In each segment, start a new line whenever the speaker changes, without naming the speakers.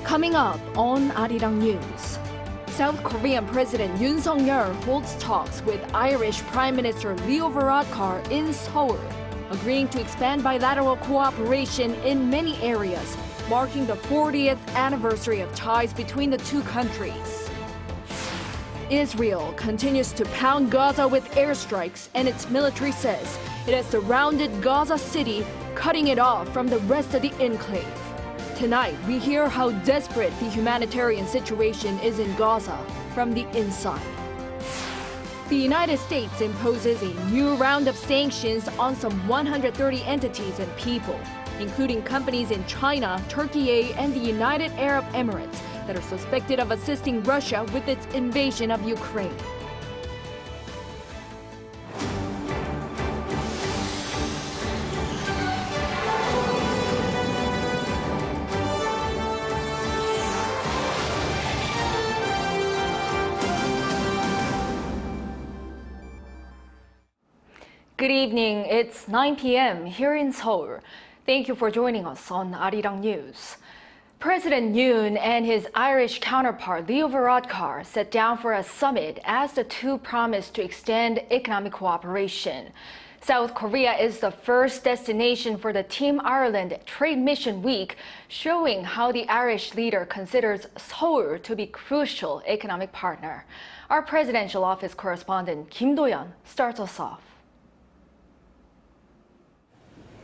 Coming up on Arirang News, South Korean President Yoon holds talks with Irish Prime Minister Leo Varadkar in Seoul, agreeing to expand bilateral cooperation in many areas, marking the 40th anniversary of ties between the two countries. Israel continues to pound Gaza with airstrikes, and its military says it has surrounded Gaza City, cutting it off from the rest of the enclave. Tonight, we hear how desperate the humanitarian situation is in Gaza from the inside. The United States imposes a new round of sanctions on some 130 entities and people, including companies in China, Turkey, and the United Arab Emirates that are suspected of assisting Russia with its invasion of Ukraine. Good evening. It's 9 p.m. here in Seoul. Thank you for joining us on Arirang News. President Yoon and his Irish counterpart Leo Varadkar sat down for a summit as the two promised to extend economic cooperation. South Korea is the first destination for the Team Ireland Trade Mission Week, showing how the Irish leader considers Seoul to be a crucial economic partner. Our presidential office correspondent Kim Do-yeon starts us off.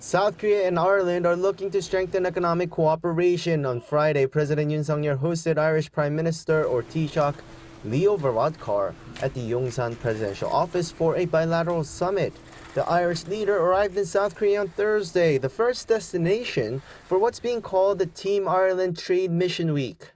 South Korea and Ireland are looking to strengthen economic cooperation. On Friday, President Yoon hosted Irish Prime Minister or Taoiseach Leo Varadkar at the Yongsan presidential office for a bilateral summit. The Irish leader arrived in South Korea on Thursday, the first destination for what's being called the Team Ireland Trade Mission Week.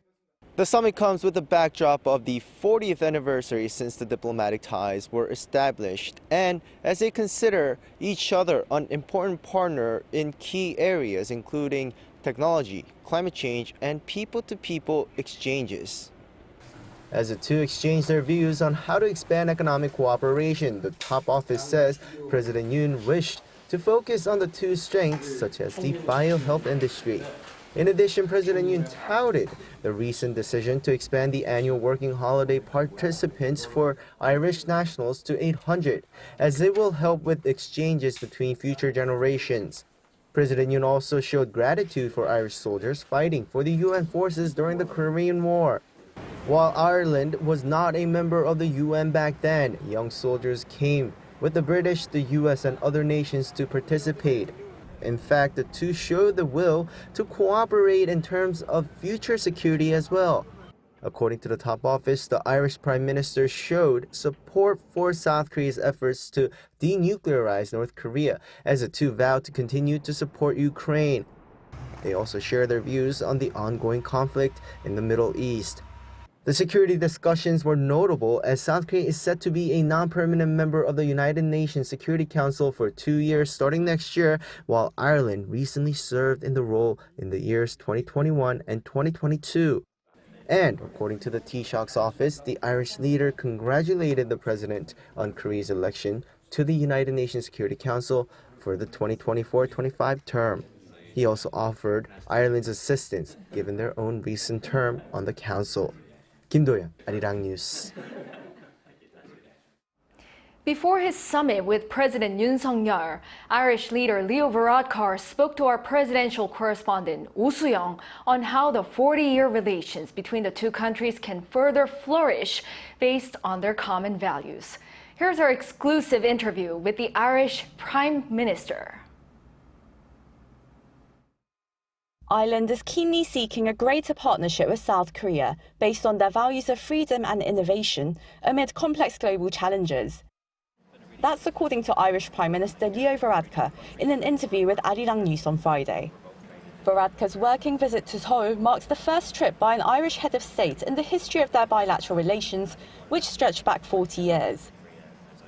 The summit comes with the backdrop of the 40th anniversary since the diplomatic ties were established, and as they consider each other an important partner in key areas including technology, climate change, and people-to-people exchanges. As the two exchange their views on how to expand economic cooperation, the top office says President Yoon wished to focus on the two strengths such as the biohealth industry. In addition, President Yoon touted the recent decision to expand the annual working holiday participants for Irish nationals to 800, as it will help with exchanges between future generations. President Yoon also showed gratitude for Irish soldiers fighting for the UN forces during the Korean War. While Ireland was not a member of the UN back then, young soldiers came with the British, the US, and other nations to participate. In fact, the two showed the will to cooperate in terms of future security as well. According to the top office, the Irish Prime Minister showed support for South Korea's efforts to denuclearize North Korea, as the two vowed to continue to support Ukraine. They also shared their views on the ongoing conflict in the Middle East. The security discussions were notable as South Korea is set to be a non-permanent member of the United Nations Security Council for 2 years starting next year, while Ireland recently served in the role in the years 2021 and 2022. And according to the Taoiseach's office, the Irish leader congratulated the president on Korea's election to the United Nations Security Council for the 2024-25 term. He also offered Ireland's assistance given their own recent term on the council. Kim Do-yeon, Arirang News.
Before his summit with President Yoon, Irish leader Leo Varadkar spoke to our presidential correspondent Oh Soo-young on how the 40-year relations between the two countries can further flourish based on their common values. Here's our exclusive interview with the Irish Prime Minister.
Ireland is keenly seeking a greater partnership with South Korea based on their values of freedom and innovation amid complex global challenges. That's according to Irish Prime Minister Leo Varadkar in an interview with Arirang News on Friday. Varadkar's working visit to Seoul marks the first trip by an Irish head of state in the history of their bilateral relations, which stretch back 40 years.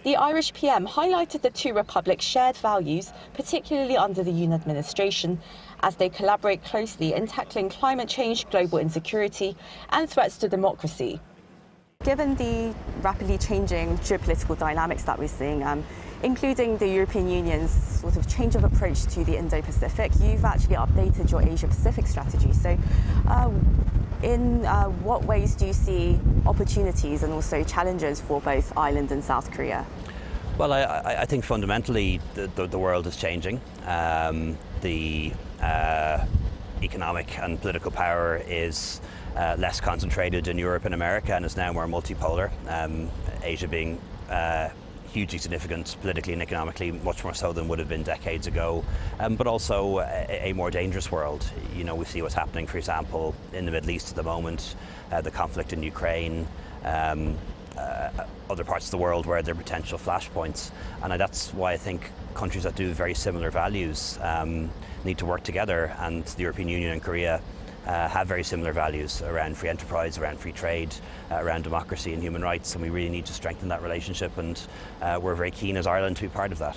The Irish PM highlighted the two republics' shared values, particularly under the Yoon administration, as they collaborate closely in tackling climate change, global insecurity, and threats to democracy. Given the rapidly changing geopolitical dynamics that we're seeing, including the European Union's sort of change of approach to the Indo-Pacific, you've actually updated your Asia-Pacific strategy. So In what ways do you see opportunities and also challenges for both Ireland and South Korea?
Well, I think fundamentally the world is changing. The economic and political power is less concentrated in Europe and America and is now more multipolar. Asia being hugely significant politically and economically, much more so than would have been decades ago, but also a more dangerous world. You know, we see what's happening, for example, in the Middle East at the moment, the conflict in Ukraine, other parts of the world where there are potential flashpoints. And that's why I think countries that do very similar values need to work together, and the European Union and Korea have very similar values around free enterprise, around free trade, around democracy and human rights, and we really need to strengthen that relationship, and we're very keen as Ireland to be part of that.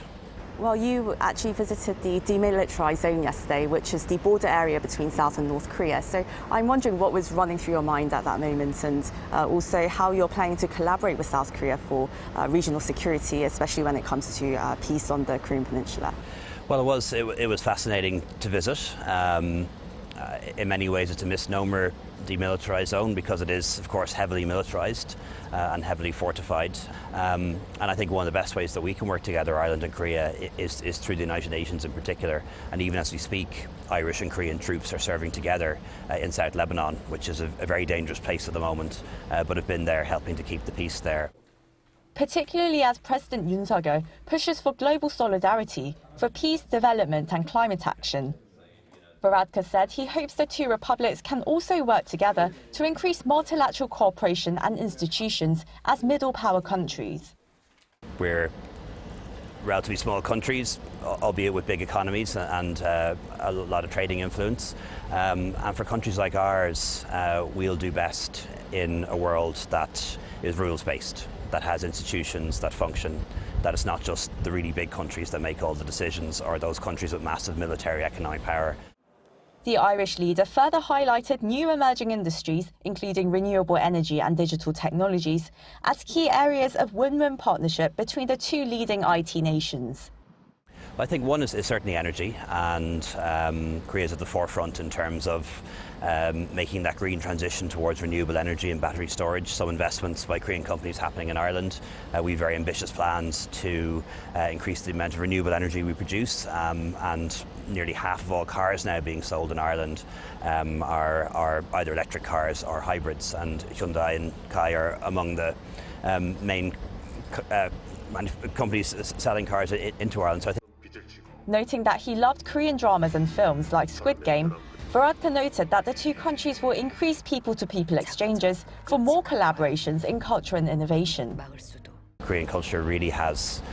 Well, you actually visited the demilitarized zone yesterday, which is the border area between South and North Korea. So I'm wondering what was running through your mind at that moment, and also how you're planning to collaborate with South Korea for regional security, especially when it comes to peace on the Korean Peninsula.
Well, it was fascinating to visit. In many ways it's a misnomer, demilitarized zone, because it is of course heavily militarized and heavily fortified, and I think one of the best ways that we can work together, Ireland and Korea, is through the United Nations in particular. And even as we speak, Irish and Korean troops are serving together in South Lebanon, which is a very dangerous place at the moment, but have been there helping to keep the peace there.
Particularly as President Yoon Suk-yeol pushes for global solidarity for peace, development and climate action. Varadkar said he hopes the two republics can also work together to increase multilateral cooperation and institutions as middle power countries.
We're relatively small countries, albeit with big economies and a lot of trading influence. And for countries like ours, we'll do best in a world that is rules-based, that has institutions that function, that it's not just the really big countries that make all the decisions, or those countries with massive military economic power.
The Irish leader further highlighted new emerging industries, including renewable energy and digital technologies, as key areas of win-win partnership between the two leading IT nations.
I think one is certainly energy, and Korea is at the forefront in terms of making that green transition towards renewable energy and battery storage. So investments by Korean companies happening in Ireland. We have very ambitious plans to increase the amount of renewable energy we produce, and nearly half of all cars now being sold in Ireland are either electric cars or hybrids, and Hyundai and Kai are among the main companies selling cars into Ireland. So I think.
Noting that he loved Korean dramas and films like Squid Game, Varadkar noted that the two countries will increase people-to-people exchanges for more collaborations in culture and innovation.
Korean culture really has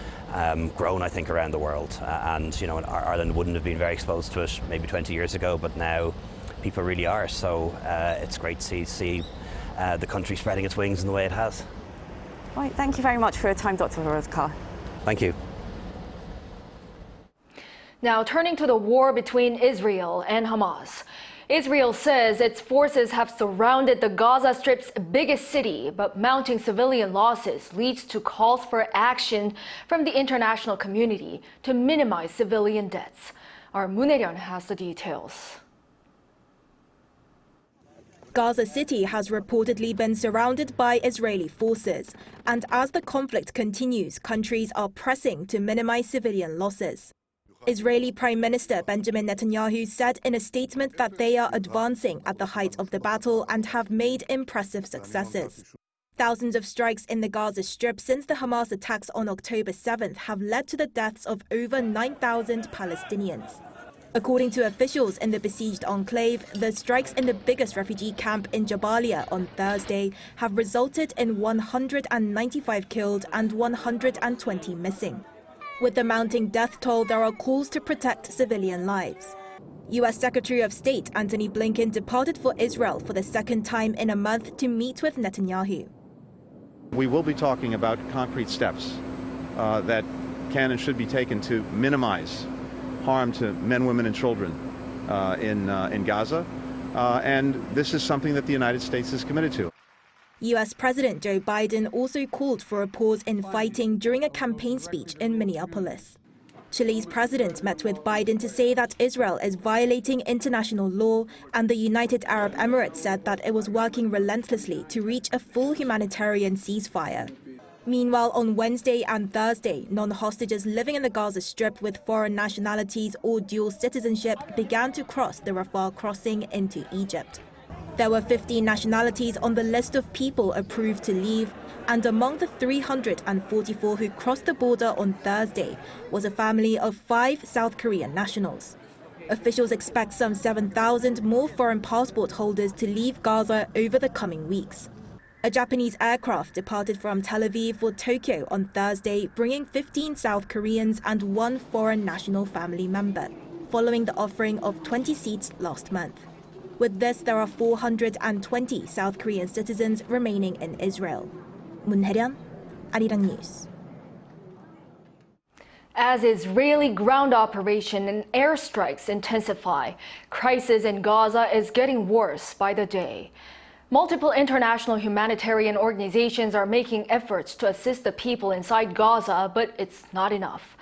grown, I think, around the world, and you know, Ireland wouldn't have been very exposed to it maybe 20 years ago, but now people really are. So it's great to see the country spreading its wings in the way it has.
Right, thank you very much for your time, Dr. Varadkar.
Thank you.
Now, turning to the war between Israel and Hamas. Israel says its forces have surrounded the Gaza Strip's biggest city, but mounting civilian losses leads to calls for action from the international community to minimize civilian deaths. Our Moon-Hae-ryun has the details.
Gaza City has reportedly been surrounded by Israeli forces, and as the conflict continues, countries are pressing to minimize civilian losses. Israeli Prime Minister Benjamin Netanyahu said in a statement that they are advancing at the height of the battle and have made impressive successes. Thousands of strikes in the Gaza Strip since the Hamas attacks on October 7th have led to the deaths of over 9,000 Palestinians. According to officials in the besieged enclave, the strikes in the biggest refugee camp in Jabalia on Thursday have resulted in 195 killed and 120 missing. With the mounting death toll, there are calls to protect civilian lives. U.S. Secretary of State Antony Blinken departed for Israel for the second time in a month to meet with Netanyahu.
We will be talking about concrete steps that can and should be taken to minimize harm to men, women, and children in Gaza. And this is something that the United States is committed to.
U.S. President Joe Biden also called for a pause in fighting during a campaign speech in Minneapolis. Chile's president met with Biden to say that Israel is violating international law, and the United Arab Emirates said that it was working relentlessly to reach a full humanitarian ceasefire. Meanwhile, on Wednesday and Thursday, non-hostages living in the Gaza Strip with foreign nationalities or dual citizenship began to cross the Rafah crossing into Egypt. There were 15 nationalities on the list of people approved to leave, and among the 344 who crossed the border on Thursday was a family of 5 South Korean nationals. Officials expect some 7,000 more foreign passport holders to leave Gaza over the coming weeks. A Japanese aircraft departed from Tel Aviv for Tokyo on Thursday, bringing 15 South Koreans and 1 foreign national family member, following the offering of 20 seats last month. With this, there are 420 South Korean citizens remaining in Israel. 문혜련, Arirang News.
As Israeli ground operation and airstrikes intensify, crisis in Gaza is getting worse by the day. Multiple international humanitarian organizations are making efforts to assist the people inside Gaza, but it's not enough.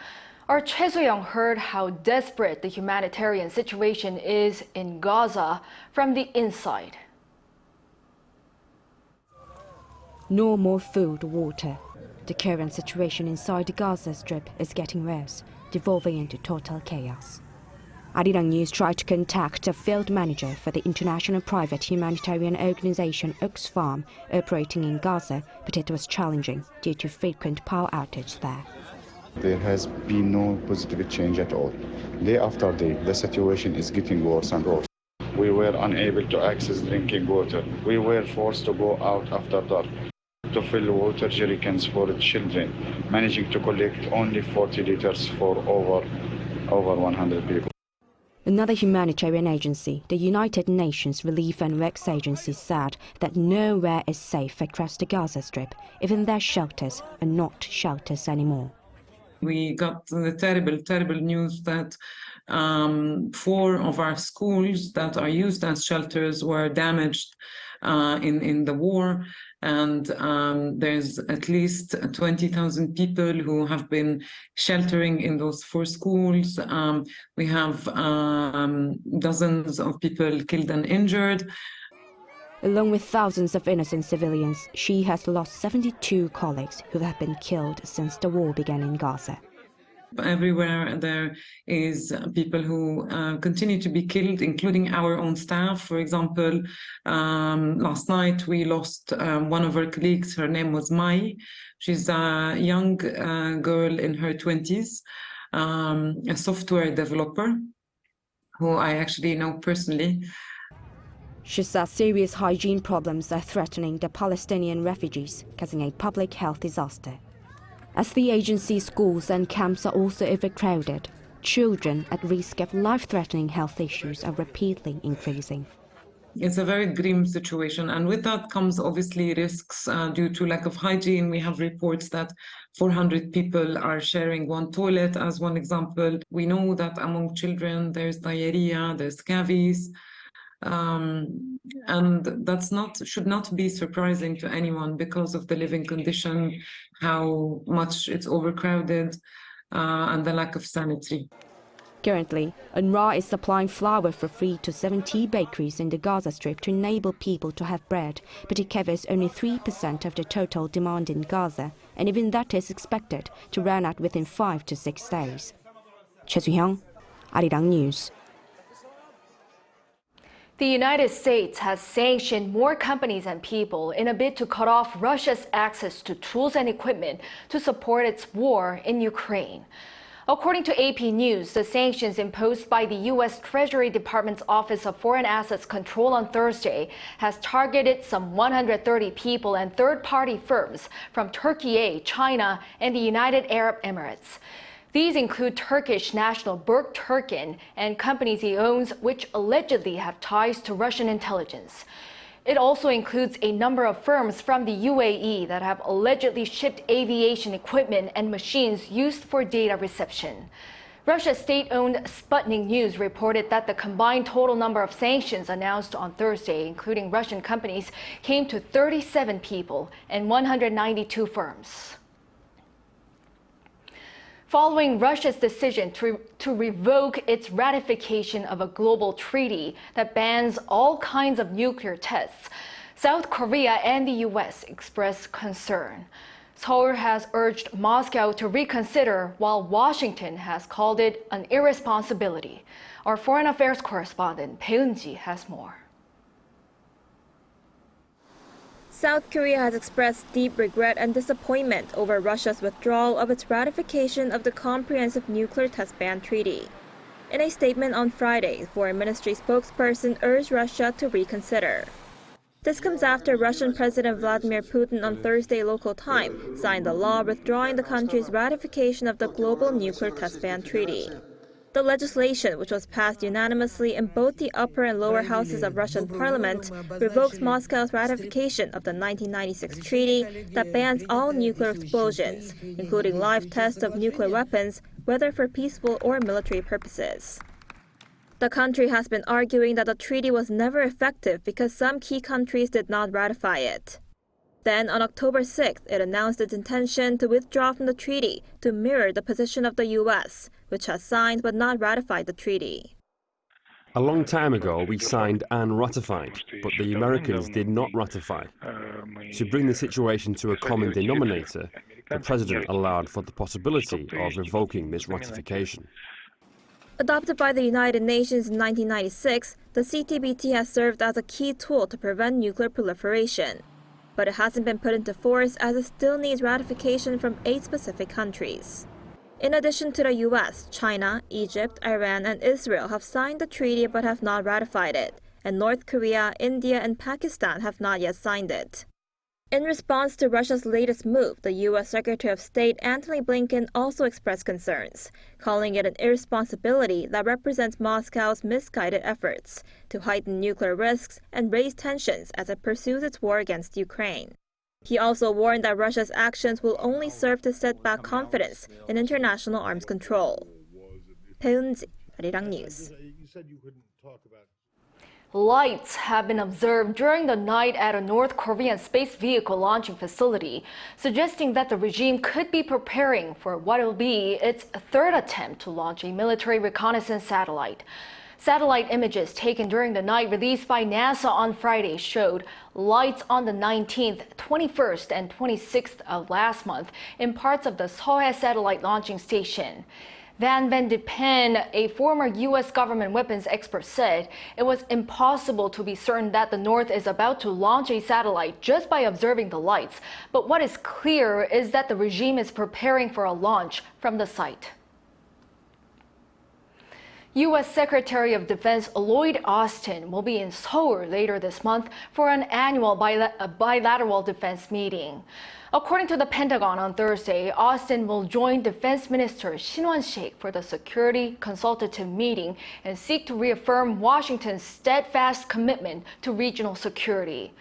Our Choi So-young heard how desperate the humanitarian situation is in Gaza from the inside.
No more food or water. The current situation inside the Gaza Strip is getting worse, devolving into total chaos. Arirang News tried to contact a field manager for the international private humanitarian organization Oxfam operating in Gaza, but it was challenging due to frequent power outage there.
There has been no positive change at all. Day after day, the situation is getting worse and worse. We were unable to access drinking water. We were forced to go out after dark to fill water jerrycans for children, managing to collect only 40 liters for over 100 people.
Another humanitarian agency, the United Nations Relief and Works Agency, said that nowhere is safe across the Gaza Strip. Even their shelters are not shelters anymore.
We got the terrible news that 4 of our schools that are used as shelters were damaged in the war, and there's at least 20,000 people who have been sheltering in those 4 schools. We have dozens of people killed and injured.
Along with thousands of innocent civilians, she has lost 72 colleagues who have been killed since the war began in Gaza.
Everywhere there is people who continue to be killed, including our own staff. For example, last night we lost one of our colleagues. Her name was Mai. She's a young girl in her 20s, a software developer who I actually know personally.
She says serious hygiene problems are threatening the Palestinian refugees, causing a public health disaster. As the agency's schools and camps are also overcrowded, children at risk of life-threatening health issues are rapidly increasing.
It's a very grim situation, and with that comes obviously risks due to lack of hygiene. We have reports that 400 people are sharing one toilet, as one example. We know that among children there's diarrhea, there's scabies, and that's should not be surprising to anyone because of the living condition, how much it's overcrowded, and the lack of sanitary.
Currently, UNRWA is supplying flour for free to 70 bakeries in the Gaza Strip to enable people to have bread, but it covers only 3% of the total demand in Gaza, and even that is expected to run out within 5 to 6 days. Choi So-young, Arirang News.
The United States has sanctioned more companies and people in a bid to cut off Russia's access to tools and equipment to support its war in Ukraine. According to AP News, the sanctions imposed by the U.S. Treasury Department's Office of Foreign Assets Control on Thursday has targeted some 130 people and third-party firms from Turkey, China, and the United Arab Emirates. These include Turkish national Berk Turkin and companies he owns, which allegedly have ties to Russian intelligence. It also includes a number of firms from the UAE that have allegedly shipped aviation equipment and machines used for data reception. Russia's state-owned Sputnik News reported that the combined total number of sanctions announced on Thursday, including Russian companies, came to 37 people and 192 firms. Following Russia's decision to revoke its ratification of a global treaty that bans all kinds of nuclear tests, South Korea and the US expressed concern. Seoul has urged Moscow to reconsider, while Washington has called it an irresponsibility. Our foreign affairs correspondent Bae Eun-ji has more.
South Korea has expressed deep regret and disappointment over Russia's withdrawal of its ratification of the Comprehensive Nuclear Test Ban Treaty. In a statement on Friday, the Foreign Ministry spokesperson urged Russia to reconsider. This comes after Russian President Vladimir Putin on Thursday local time signed a law withdrawing the country's ratification of the Global Nuclear Test Ban Treaty. The legislation, which was passed unanimously in both the upper and lower houses of Russian parliament, revokes Moscow's ratification of the 1996 treaty that bans all nuclear explosions, including live tests of nuclear weapons, whether for peaceful or military purposes. The country has been arguing that the treaty was never effective because some key countries did not ratify it. Then, on October 6th, it announced its intention to withdraw from the treaty to mirror the position of the U.S., which has signed but not ratified the treaty.
A long time ago, we signed and ratified, but the Americans did not ratify. To bring the situation to a common denominator, the President allowed for the possibility of revoking this ratification.
Adopted by the United Nations in 1996, the CTBT has served as a key tool to prevent nuclear proliferation. But it hasn't been put into force as it still needs ratification from 8 specific countries. In addition to the US, China, Egypt, Iran, and Israel have signed the treaty but have not ratified it, and North Korea, India, and Pakistan have not yet signed it. In response to Russia's latest move, the U.S. Secretary of State Antony Blinken also expressed concerns, calling it an irresponsibility that represents Moscow's misguided efforts to heighten nuclear risks and raise tensions as it pursues its war against Ukraine. He also warned that Russia's actions will only serve to set back confidence in international arms control. Bae Eun-ji, Arirang News.
Lights have been observed during the night at a North Korean space vehicle launching facility, suggesting that the regime could be preparing for what will be its 3rd attempt to launch a military reconnaissance satellite. Satellite images taken during the night released by NASA on Friday showed lights on the 19th, 21st, and 26th of last month in parts of the Seoul satellite launching station. Van de Pen, a former U.S. government weapons expert, said it was impossible to be certain that the North is about to launch a satellite just by observing the lights. But what is clear is that the regime is preparing for a launch from the site. U.S. Secretary of Defense Lloyd will be in Seoul later this month for an annual bilateral defense meeting. According to the Pentagon on Thursday, Austin will join Defense Minister Shin Won-sik for the Security Consultative Meeting and seek to reaffirm Washington's steadfast commitment to regional security.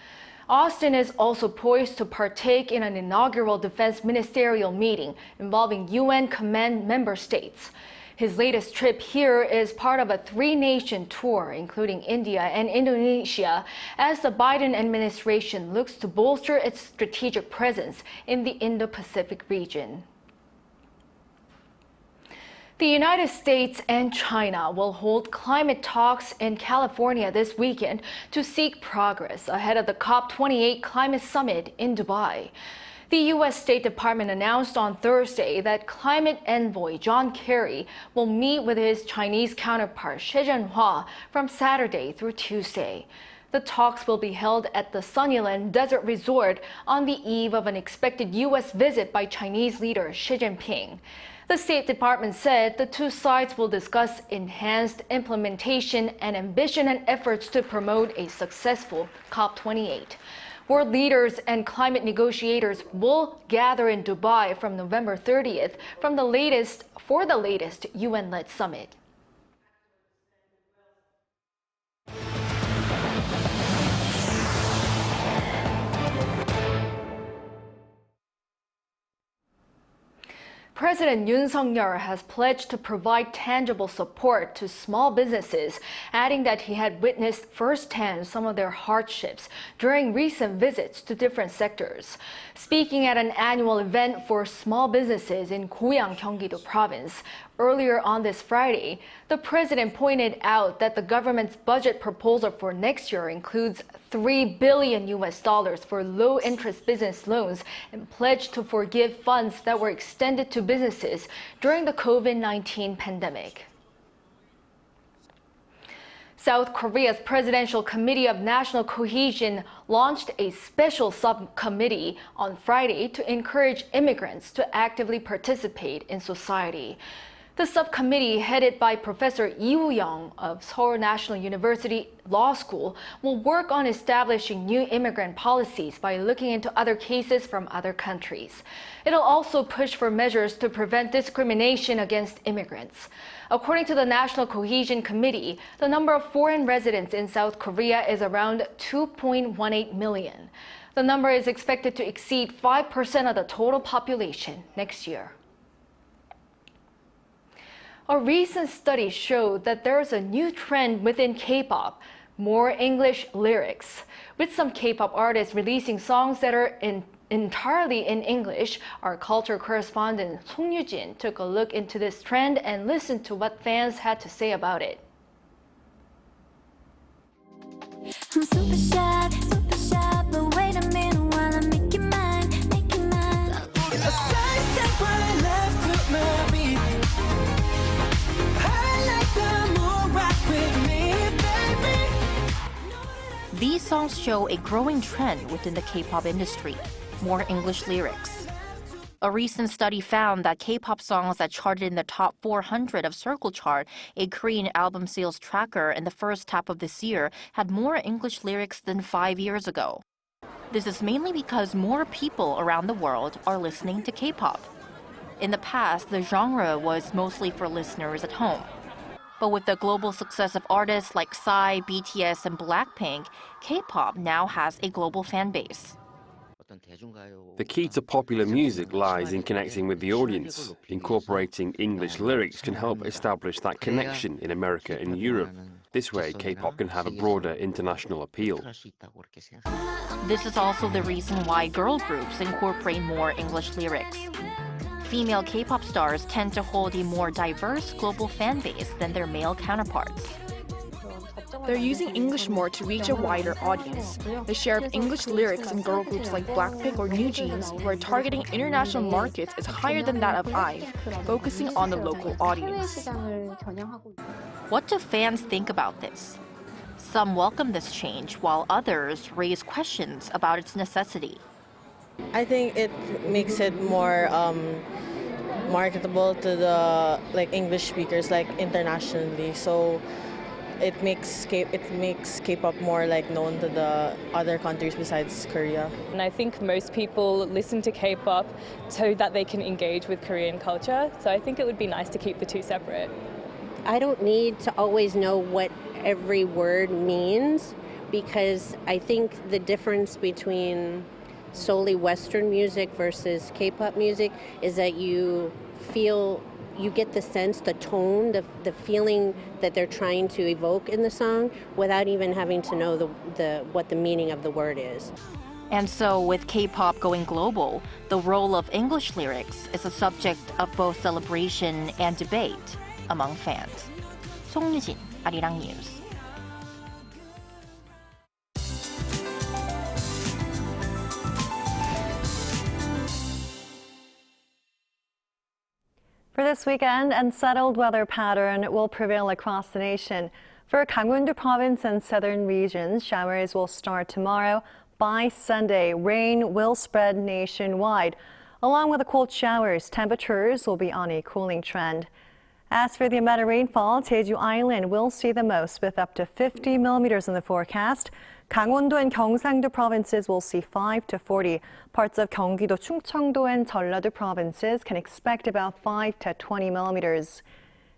Austin is also poised to partake in an inaugural defense ministerial meeting involving UN command member states. His latest trip here is part of a 3-nation tour, including India and Indonesia, as the Biden administration looks to bolster its strategic presence in the Indo-Pacific region. The United States and China will hold climate talks in California this weekend to seek progress ahead of the COP28 climate summit in Dubai. The U.S. State Department announced on Thursday that climate envoy John Kerry will meet with his Chinese counterpart Xie Zhenhua from Saturday through Tuesday. The talks will be held at the Sunnyland Desert Resort on the eve of an expected U.S. visit by Chinese leader Xi Jinping. The State Department said the two sides will discuss enhanced implementation and ambition and efforts to promote a successful COP28. World leaders and climate negotiators will gather in Dubai from November 30th for the latest UN-led summit. President Yoon Suk-yeol has pledged to provide tangible support to small businesses, adding that he had witnessed firsthand some of their hardships during recent visits to different sectors. Speaking at an annual event for small businesses in Goyang, Gyeonggi-do Province, earlier on this Friday, the president pointed out that the government's budget proposal for next year includes $3 billion for low-interest business loans and pledged to forgive funds that were extended to businesses during the COVID-19 pandemic. South Korea's Presidential Committee of National Cohesion launched a special subcommittee on Friday to encourage immigrants to actively participate in society. The subcommittee, headed by Professor Lee Woo-young of Seoul National University Law School, will work on establishing new immigrant policies by looking into other cases from other countries. It'll also push for measures to prevent discrimination against immigrants. According to the National Cohesion Committee, the number of foreign residents in South Korea is around 2.18 million. The number is expected to exceed 5% of the total population next year. A recent study showed that there is a new trend within K-pop, more English lyrics. With some K-pop artists releasing songs that are entirely in English, our culture correspondent Song Yu-jin took a look into this trend and listened to what fans had to say about it.
I'm super shy, but wait a minute while I make you mine, make you mine. A side step right left to my beat.
These songs show a growing trend within the K-pop industry, more English lyrics. A recent study found that K-pop songs that charted in the top 400 of Circle Chart, a Korean album sales tracker, in the first half of this year had more English lyrics than 5 years ago. This is mainly because more people around the world are listening to K-pop. In the past, the genre was mostly for listeners at home. But with the global success of artists like Psy, BTS, and Blackpink, K-pop now has a global fan base.
The key to popular music lies in connecting with the audience. Incorporating English lyrics can help establish that connection in America and Europe. This way, K-pop can have a broader international appeal.
This is also the reason why girl groups incorporate more English lyrics. Female K-pop stars tend to hold a more diverse global fan base than their male counterparts.
They're using English more to reach a wider audience. The share of English lyrics in girl groups like Blackpink or New Jeans, who are targeting international markets, is higher than that of IVE, focusing on the local audience.
What do fans think about this? Some welcome this change, while others raise questions about its necessity.
I think it makes it more marketable to the English speakers internationally. So it makes K-pop more known to the other countries besides Korea.
And I think most people listen to K-pop so that they can engage with Korean culture. So I think it would be nice to keep the two separate.
I don't need to always know what every word means, because I think the difference between solely Western music versus K-pop music is that you get the sense, the tone, the feeling that they're trying to evoke in the song without even having to know what the meaning of the word is.
And so with K-pop going global, the role of English lyrics is a subject of both celebration and debate among fans. Song Yu-jin, Arirang News.
For this weekend, unsettled weather pattern will prevail across the nation. For Gangwon-do Province and southern regions, showers will start tomorrow. By Sunday, rain will spread nationwide. Along with the cold showers, temperatures will be on a cooling trend. As for the amount of rainfall, Jeju Island will see the most with up to 50 millimeters in the forecast. Gangwon-do and Gyeongsang-do provinces will see 5 to 40. Parts of Gyeonggi-do, Chungcheong-do, and Jeollado provinces can expect about 5 to 20 millimeters.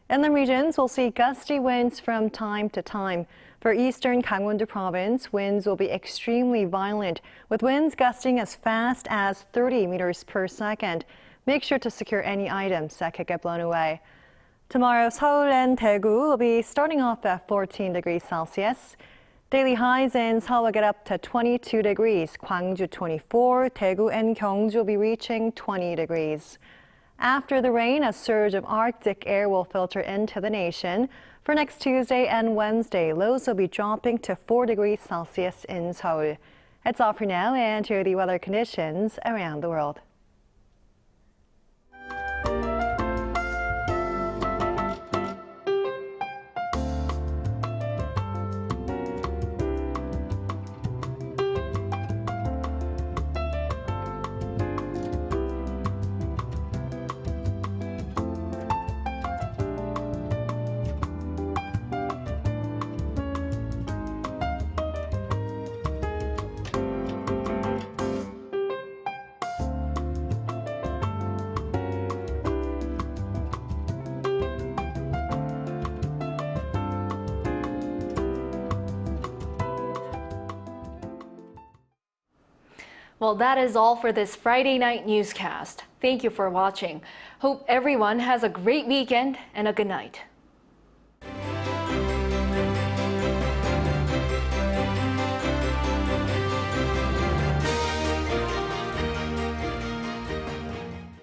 Inland regions will see gusty winds from time to time. For eastern Gangwon-do province, winds will be extremely violent, with winds gusting as fast as 30 meters per second. Make sure to secure any items that could get blown away. Tomorrow, Seoul and Daegu will be starting off at 14 degrees Celsius. Daily highs in Seoul will get up to 22 degrees, Gwangju 24, Daegu and Gyeongju will be reaching 20 degrees. After the rain, a surge of Arctic air will filter into the nation. For next Tuesday and Wednesday, lows will be dropping to 4 degrees Celsius in Seoul. That's all for now, and here are the weather conditions around the world.
Well, that is all for this Friday night newscast. Thank you for watching. Hope everyone has a great weekend and a good night.